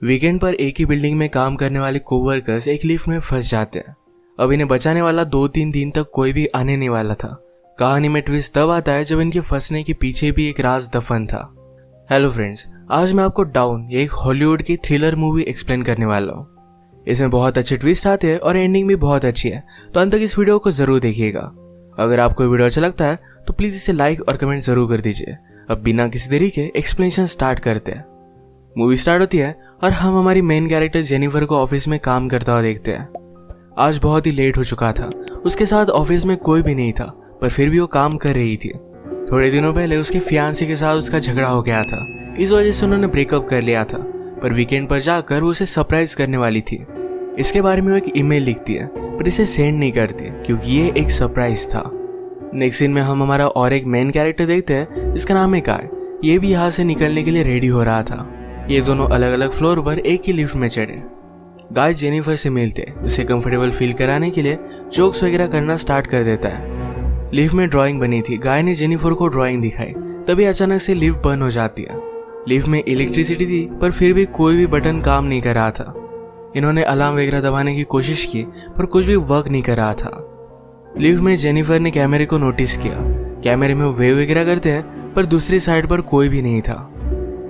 Weekend पर एक ही building में काम करने वाले कोवर्कर्स एक लिफ्ट में फंस जाते हैं। अब इन्हें बचाने वाला 2-3 दिन तक कोई भी आने नहीं वाला था। कहानी में ट्विस्ट तब आता है जब इनके फंसने के पीछे भी एक राज दफन था। हेलो फ्रेंड्स, आज मैं आपको डाउन ये एक हॉलीवुड की थ्रिलर मूवी एक्सप्लेन करने वाला हूँ। इसमें बहुत अच्छे ट्विस्ट आते हैं और एंडिंग भी बहुत अच्छी है, तो अंत तक इस वीडियो को जरूर देखिएगा। अगर आपको वीडियो अच्छा लगता है तो प्लीज इसे लाइक और कमेंट जरूर कर दीजिए। अब बिना किसी देरी के एक्सप्लेनेशन स्टार्ट करते हैं। मूवी स्टार्ट होती है और हम हमारी मेन कैरेक्टर जेनिफर को ऑफिस में काम करता हुआ देखते हैं। आज बहुत ही लेट हो चुका था। उसके साथ ऑफिस में कोई भी नहीं था, पर फिर भी वो काम कर रही थी। थोड़े दिनों पहले उसके फियांसे के साथ उसका झगड़ा हो गया था, इस वजह से उन्होंने ब्रेकअप कर लिया था। पर वीकेंड पर जाकर वो उसे सरप्राइज करने वाली थी। इसके बारे में वो एक ईमेल लिखती है, पर इसे सेंड नहीं करती क्योंकि ये एक सरप्राइज था। नेक्स्ट सीन में हम हमारा और एक मेन कैरेक्टर देखते हैं जिसका नाम है गाय। ये भी यहाँ से निकलने के लिए रेडी हो रहा था। ये दोनों अलग अलग फ्लोर पर एक ही लिफ्ट में चढ़े। गाय जेनिफर से मिलते उसे कंफर्टेबल फील कराने के लिए जोक्स वगैरह करना स्टार्ट कर देता है। लिफ्ट में ड्राइंग बनी थी। गाय ने जेनिफर को ड्राइंग दिखाई, तभी अचानक से लिफ्ट बंद हो जाती है। लिफ्ट में इलेक्ट्रिसिटी थी, पर फिर भी कोई भी बटन काम नहीं कर रहा था। इन्होंने अलार्म वगैरह दबाने की कोशिश की, पर कुछ भी वर्क नहीं कर रहा था। लिफ्ट में जेनिफर ने कैमरे को नोटिस किया। कैमरे में वो वेव वगैरह करते हैं, पर दूसरी साइड पर कोई भी नहीं था।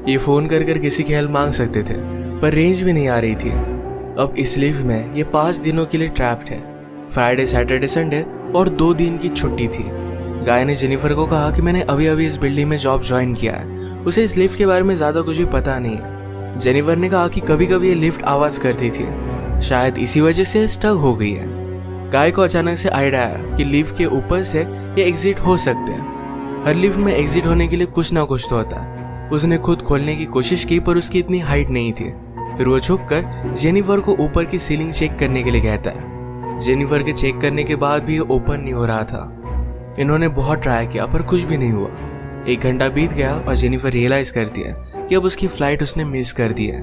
ये फोन कर किसी की हेल्प मांग सकते थे, पर रेंज भी नहीं आ रही थी। अब इस लिफ्ट में ये 5 दिनों के लिए ट्रैप्ड है। फ्राइडे, सैटरडे, संडे और 2 दिन की छुट्टी थी। गाय ने जेनिफर को कहा कि मैंने अभी इस बिल्डिंग में जॉब ज्वाइन किया है, उसे इस लिफ्ट के बारे में ज्यादा कुछ भी पता नहीं है। जेनिफर ने कहा कि कभी कभी ये लिफ्ट आवाज करती थी, शायद इसी वजह से स्टक हो गई है। गाय को अचानक से आइडिया आया कि लिफ्ट के ऊपर से ये एग्जिट हो सकते हैं। हर लिफ्ट में एग्जिट होने के लिए कुछ ना कुछ तो होता है। उसने खुद खोलने की कोशिश की, पर उसकी इतनी हाइट नहीं थी। फिर वो झुककर जेनिफर को ऊपर की सीलिंग चेक करने के लिए कहता है। जेनिफर के चेक करने के बाद भी ये ओपन नहीं हो रहा था। इन्होंने बहुत ट्राई किया, पर कुछ भी नहीं हुआ। 1 घंटा बीत गया और जेनिफर रियलाइज करती है कि अब उसकी फ्लाइट उसने मिस कर दी है।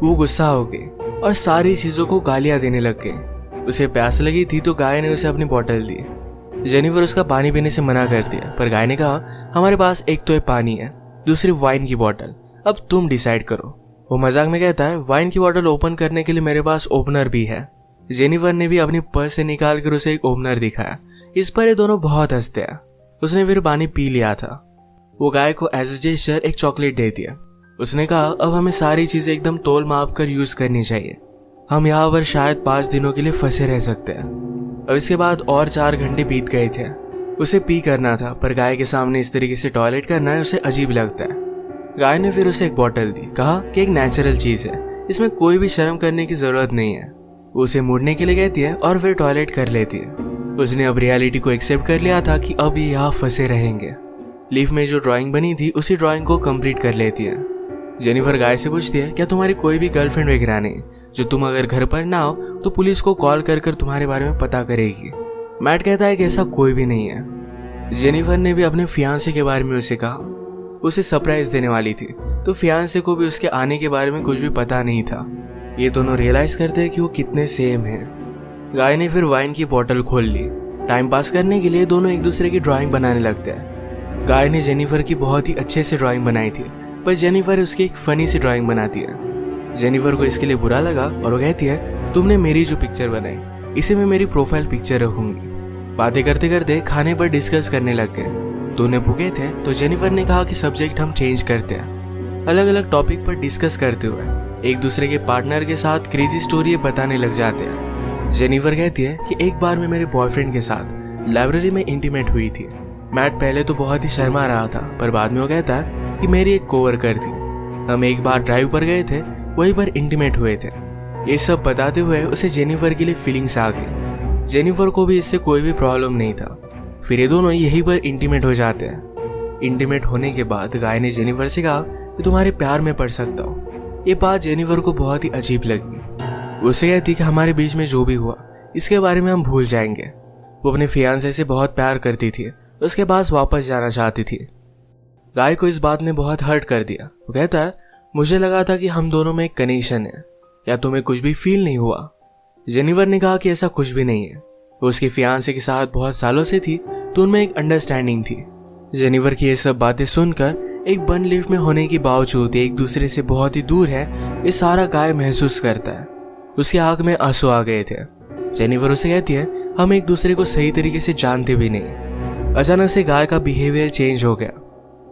वो गुस्सा हो गई और सारी चीजों को गालियां देने लग गई। उसे प्यास लगी थी तो गाय ने उसे अपनी बोतल दी। जेनिफर उसका पानी पीने से मना कर दिया, पर गाय ने कहा हमारे पास एक तो पानी है, दूसरी वाइन की बोतल, अब तुम डिसाइड करो। वो मजाक में कहता है वाइन की बोतल ओपन करने के लिए मेरे पास ओपनर भी है। जेनिफर ने भी अपनी पर्स से निकाल कर उसे एक ओपनर दिखाया। इस पर ये दोनों बहुत हंसते हैं। उसने फिर पानी पी लिया था। वो गाय को एज ए जेस्चर एक चॉकलेट दे दिया। उसने कहा अब हमें सारी चीजें एकदम तोल माप कर यूज करनी चाहिए। हम यहाँ पर शायद 5 दिनों के लिए फंसे रह सकते हैं। अब इसके बाद और 4 घंटे बीत गए थे। उसे पी करना था, पर गाय के सामने इस तरीके से टॉयलेट करना है उसे अजीब लगता है। गाय ने फिर उसे एक बोतल दी, कहा कि एक नेचुरल चीज है, इसमें कोई भी शर्म करने की जरूरत नहीं है। वो उसे मुड़ने के लिए कहती है और फिर टॉयलेट कर लेती है। उसने अब रियलिटी को एक्सेप्ट कर लिया था कि अब ये यहाँ फंसे रहेंगे। लिफ्ट में जो ड्राइंग बनी थी उसी ड्राइंग को कंप्लीट कर लेती है। जेनिफर गाय से पूछती है क्या तुम्हारी कोई भी गर्लफ्रेंड वगैरह नहीं, जो तुम अगर घर पर ना हो तो पुलिस को कॉल कर तुम्हारे बारे में पता करेगी। मैट कहता है कि ऐसा कोई भी नहीं है। जेनिफर ने भी अपने फियांसे के बारे में उसे कहा। उसे सरप्राइज देने वाली थी, तो फियांसे को भी उसके आने के बारे में कुछ भी पता नहीं था। ये दोनों रियलाइज करते हैं कि वो कितने सेम हैं। गाय ने फिर वाइन की बोतल खोल ली। टाइम पास करने के लिए दोनों एक दूसरे की ड्राइंग बनाने लगते हैं। गाय ने जेनिफर की बहुत ही अच्छे से ड्राइंग बनाई थी, पर जेनिफर उसकी एक फनी सी ड्राइंग बनाती है। जेनिफर को इसके लिए बुरा लगा और वो कहती है तुमने मेरी जो पिक्चर बनाई इसे मैं मेरी प्रोफाइल पिक्चर रखूंगी। बातें करते करते खाने पर डिस्कस करने लग गए। दोनों भूखे थे तो जेनिफर ने कहा कि सब्जेक्ट हम चेंज करते हैं। अलग अलग टॉपिक पर डिस्कस करते हुए एक दूसरे के पार्टनर के साथ क्रेजी स्टोरी बताने लग जाते हैं। जेनिफर कहती है कि एक बार मैं मेरे बॉयफ्रेंड के साथ लाइब्रेरी में इंटीमेट हुई थी। मैट पहले तो बहुत ही शर्मा रहा था, पर बाद में वो कहता है कि मेरी एक कोवर्कर थी। हम एक बार ड्राइव पर गए थे, वहीं पर इंटीमेट हुए थे। ये सब बताते हुए उसे जेनिफर के लिए फीलिंग्स आ गई। जेनिफर को भी इससे कोई भी प्रॉब्लम नहीं था। फिर ये दोनों यहीं पर इंटीमेट हो जाते हैं। इंटीमेट होने के बाद गाय ने जेनिफर से कहा कि तुम्हारे प्यार में पड़ सकता हूँ। ये बात जेनिफर को बहुत ही अजीब लगी। उसे कहती कि हमारे बीच में जो भी हुआ इसके बारे में हम भूल जाएंगे। वो अपने फियांसे से बहुत प्यार करती थी, उसके पास वापस जाना चाहती थी। गाय को इस बात ने बहुत हर्ट कर दिया। वो कहता है मुझे लगा था कि हम दोनों में एक कनेक्शन है, क्या तुम्हें कुछ भी फील नहीं हुआ? जेनिफर ने कहा कि ऐसा कुछ भी नहीं है। वो उसके फियांसे के साथ बहुत सालों से थी, तो उनमें एक अंडरस्टैंडिंग थी। जेनिफर की ये सब बातें सुनकर एक बंद लिफ्ट में होने के बावजूद एक दूसरे से बहुत ही दूर है, ये सारा गाय महसूस करता है। उसकी आंख में आंसू आ गए थे। जेनिफर उसे कहती है हम एक दूसरे को सही तरीके से जानते भी नहीं। अचानक से गाय का बिहेवियर चेंज हो गया।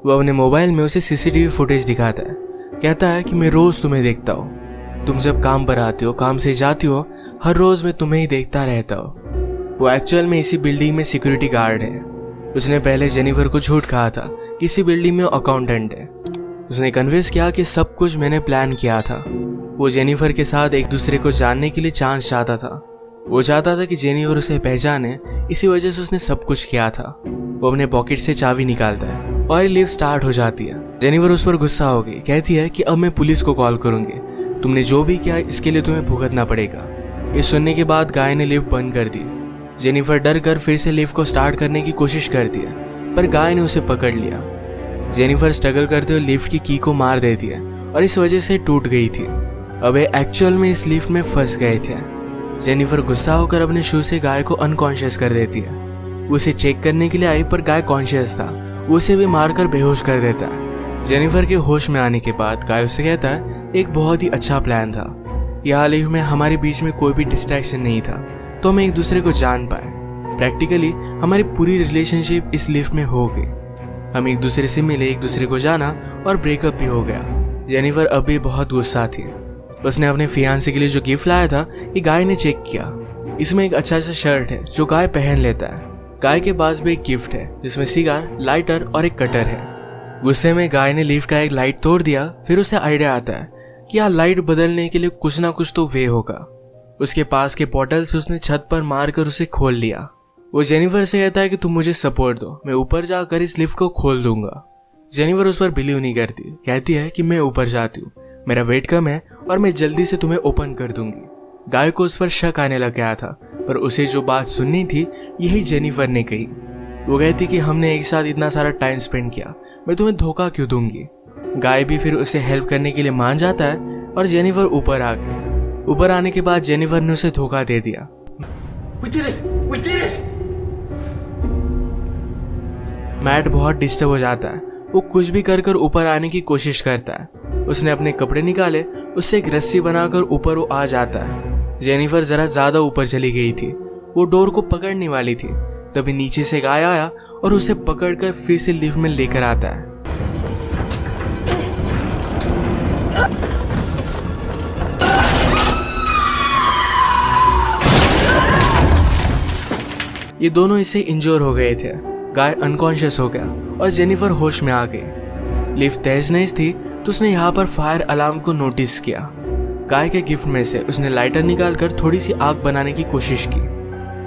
वो अपने मोबाइल में उसे सीसीटीवी फुटेज दिखाता है। कहता है कि मैं रोज तुम्हें देखता हूँ, तुम जब काम पर आते हो, काम से जाती हो, हर रोज मैं तुम्हें ही देखता रहता हूँ। वो एक्चुअल में इसी बिल्डिंग में सिक्योरिटी गार्ड है। उसने पहले जेनिफर को झूठ कहा था, इसी बिल्डिंग में अकाउंटेंट है। उसने कन्विंस किया कि सब कुछ मैंने प्लान किया था। वो जेनिफर के साथ एक दूसरे को जानने के लिए चांस चाहता था। वो चाहता था कि जेनिफर उसे पहचाने, इसी वजह से उसने सब कुछ किया था। वो अपने पॉकेट से चाबी निकालता है और लिफ्ट स्टार्ट हो जाती है। जेनिफर उस पर गुस्सा हो गई, कहती है कि अब मैं पुलिस को कॉल करूंगी, तुमने जो भी किया इसके लिए तुम्हें भुगतना पड़ेगा। ये सुनने के बाद गाय ने लिफ्ट बंद कर दी। जेनिफर डर कर फिर से लिफ्ट को स्टार्ट करने की कोशिश करती है, पर गाय ने उसे पकड़ लिया। जेनिफर स्ट्रगल करते हुए लिफ्ट की की को मार देती है और इस वजह से टूट गई थी। अब एक्चुअल में इस लिफ्ट में फंस गए थे। जेनिफर गुस्सा होकर अपने शू से गाय को अनकॉन्शियस कर देती है। उसे चेक करने के लिए आई, पर गाय कॉन्शियस था। उसे भी मारकर बेहोश कर देता है। जेनिफर के होश में आने के बाद गाय उसे कहता है एक बहुत ही अच्छा प्लान था। यहाँ लिफ्ट में हमारे बीच में कोई भी डिस्ट्रैक्शन नहीं था, तो हम एक दूसरे को जान पाए। प्रैक्टिकली हमारी पूरी रिलेशनशिप इस लिफ्ट में हो गई। हम एक दूसरे से मिले, एक दूसरे को जाना और ब्रेकअप भी हो गया। जेनिफर अब भी बहुत गुस्सा थी। उसने अपने फियांसे के लिए जो गिफ्ट लाया था, ये गाय ने चेक किया। इसमें एक अच्छा सा शर्ट है जो गाय पहन लेता है। गाय के पास भी एक गिफ्ट है जिसमें सिगार, लाइटर और एक कटर है। गुस्से में गाय ने लिफ्ट का एक लाइट तोड़ दिया। फिर उसे आइडिया आता है कि यहाँ लाइट बदलने के लिए कुछ ना कुछ तो वे होगा। उसके पास के बॉटल से उसने छत पर मारकर उसे खोल लिया। वो जेनिफर से कहता है कि तुम मुझे सपोर्ट दो, मैं ऊपर जाकर इस लिफ्ट को खोल दूंगा। जेनिफर उस पर बिलीव नहीं करती, कहती है कि मैं ऊपर जाती हूँ, मेरा वेट कम है और मैं जल्दी से तुम्हें ओपन कर दूंगी। गाय को उस पर शक आने लग गया था, पर उसे जो बात सुननी थी यही जेनिफर ने कही। वो कहती कि हमने एक साथ इतना सारा टाइम स्पेंड किया, मैं तुम्हें धोखा क्यों दूंगी। गाय भी फिर उसे हेल्प करने के लिए मान जाता है और जेनिफर ऊपर आ गई। ऊपर आने के बाद जेनिफर ने उसे धोखा दे दिया। We did it! मैट बहुत डिस्टर्ब हो जाता है। वो कुछ भी कर कर ऊपर आने की कोशिश करता है। उसने अपने कपड़े निकाले, उससे एक रस्सी बनाकर ऊपर वो आ जाता है। जेनिफर जरा ज्यादा ऊपर चली गई थी। वो डोर को पकड़ने वाली थी, तभी नीचे से गाय आया और उसे पकड़कर फिर से लिफ्ट में लेकर आता है। ये दोनों इससे इंजोर हो गए थे। गाय अनकॉन्शियस हो गया और जेनिफर होश में आ गई। लिफ्ट तेज नहीं थी तो उसने यहाँ पर फायर अलार्म को नोटिस किया। गाय के गिफ्ट में से उसने लाइटर निकालकर थोड़ी सी आग बनाने की कोशिश की।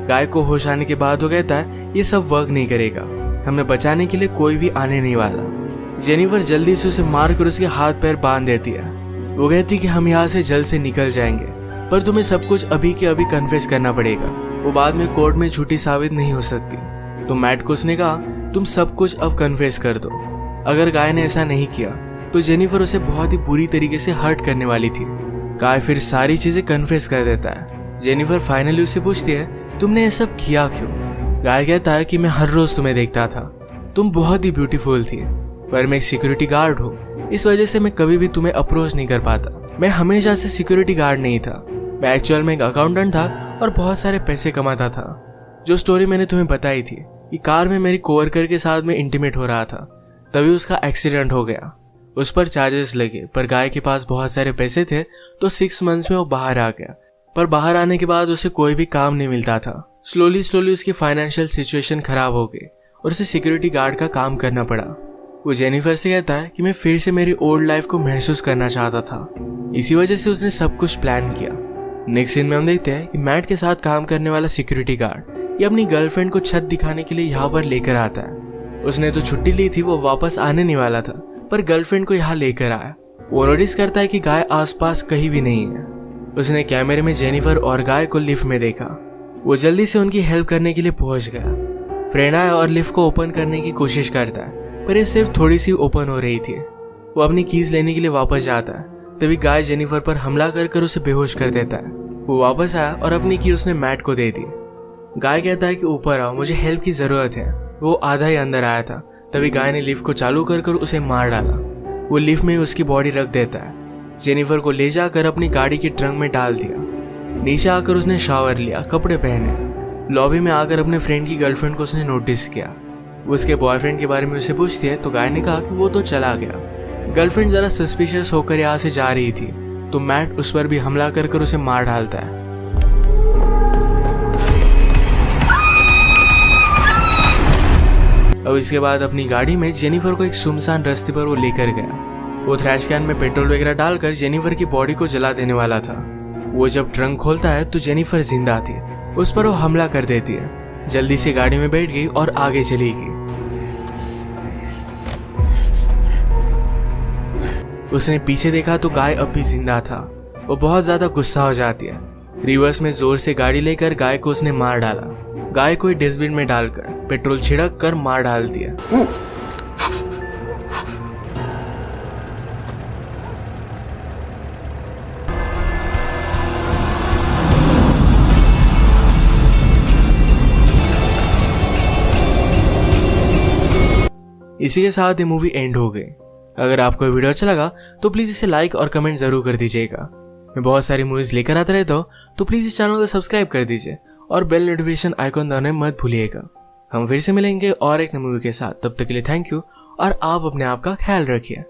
गाय को होश आने के बाद वो कहता है ये सब वर्क नहीं करेगा, हमें बचाने के लिए कोई भी आने नहीं वाला। जेनिफर जल्दी से उसे मारकर उसके हाथ पैर बांध देती है। वो कहती कि हम यहाँ से जल्द से निकल जाएंगे, पर तुम्हें सब कुछ अभी के अभी कन्फेस करना पड़ेगा, वो बाद में कोर्ट में झूठी साबित नहीं हो सकती। तो मैट को उसने कहा तुम सब कुछ अब कन्फेस कर दो। अगर गाय ने ऐसा नहीं किया तो जेनिफर उसे बहुत ही बुरी तरीके से हर्ट करने वाली थी। गाय फिर सारी चीजें कन्फेस कर देता है। जेनिफर फाइनली उससे पूछती है तुमने ये सब किया क्यों। गाय कहता है कि मैं हर रोज तुम्हें देखता था, तुम बहुत ही ब्यूटीफुल थी, पर मैं एक सिक्योरिटी गार्ड हूँ, इस वजह से मैं कभी भी तुम्हें अप्रोच नहीं कर पाता। मैं हमेशा से सिक्योरिटी गार्ड नहीं था, मैं एक्चुअल में एक अकाउंटेंट था और बहुत सारे पैसे कमाता था। जो स्टोरी मैंने तुम्हें बताई थी कि कार में मेरी कोवर्कर के साथ में इंटीमेट हो रहा था, तभी उसका एक्सीडेंट हो गया। उस पर चार्जेस लगे, पर गाय के पास बहुत सारे पैसे थे तो 6 मंथ्स में वो बाहर आ गया। पर बाहर आने के बाद उसे कोई भी काम नहीं मिलता था। स्लोली उसकी फाइनेंशियल सिचुएशन खराब हो गई और उसे सिक्योरिटी गार्ड का काम करना पड़ा। वो जेनिफर से कहता है कि मैं फिर से मेरी ओल्ड लाइफ को महसूस करना चाहता था, इसी वजह से उसने सब कुछ प्लान किया। नेक्स्ट सीन में हम देखते हैं कि मैट के साथ काम करने वाला सिक्योरिटी गार्ड ये अपनी गर्लफ्रेंड को छत दिखाने के लिए यहाँ पर लेकर आता है। उसने तो छुट्टी ली थी, वो वापस आने नहीं वाला था, पर गर्लफ्रेंड को यहाँ लेकर आया। वो नोटिस करता है कि गाय आसपास कहीं भी नहीं है। उसने कैमरे में जेनिफर और गाय को लिफ्ट में देखा। वो जल्दी से उनकी हेल्प करने के लिए पहुंच गया। फ्रेंड आया और लिफ्ट को ओपन करने की कोशिश करता है, पर ये सिर्फ थोड़ी सी ओपन हो रही थी। वो अपनी कीज लेने के लिए वापस जाता है, तभी गाय जेनिफर पर हमला कर उसे बेहोश कर देता है। वो वापस आया और अपनी की उसने मैट को दे दी। गाय कहता है कि ऊपर आओ, मुझे हेल्प की जरूरत है। वो आधा ही अंदर आया था, तभी गाय ने लिफ्ट को चालू कर उसे मार डाला। वो लिफ्ट में उसकी बॉडी रख देता है। जेनिफर को ले जाकर अपनी गाड़ी के ट्रंक में डाल दिया। नीचे आकर उसने शावर लिया, कपड़े पहने। लॉबी में आकर अपने फ्रेंड की गर्लफ्रेंड को उसने नोटिस किया। वो उसके बॉयफ्रेंड के बारे में उसे पूछती है तो गाय ने कहा कि वो तो चला गया। गर्लफ्रेंड जरा सस्पिशियस होकर यहाँ से जा रही थी तो मैट उस पर भी हमला कर उसे मार डालता है। अब इसके बाद अपनी गाड़ी में जेनिफर को एक सुनसान रास्ते पर वो लेकर गया। वो थ्रैश कैन में पेट्रोल वगैरह डालकर जेनिफर की बॉडी को जला देने वाला था। वो जब ट्रंक खोलता है तो जेनिफर जिंदा थी। उस पर वो हमला कर देती है। जल्दी से गाड़ी में बैठ गई और आगे चली गई। उसने पीछे देखा तो गाय अब भी जिंदा था। वो बहुत ज्यादा गुस्सा हो जाती है। रिवर्स में जोर से गाड़ी लेकर गाय को उसने मार डाला। गाय को डस्टबिन में डालकर पेट्रोल छिड़क कर मार डाल दिया। इसी के साथ ये मूवी एंड हो गई। अगर आपको ये वीडियो अच्छा लगा तो प्लीज इसे लाइक और कमेंट जरूर कर दीजिएगा। मैं बहुत सारी मूवीज लेकर आता रहता हूँ तो प्लीज इस चैनल को सब्सक्राइब कर दीजिए और बेल नोटिफिकेशन आइकॉन दबाना मत भूलिएगा। हम फिर से मिलेंगे और एक नई मूवी के साथ। तब तक के लिए थैंक यू और आप अपने आप का ख्याल रखिए।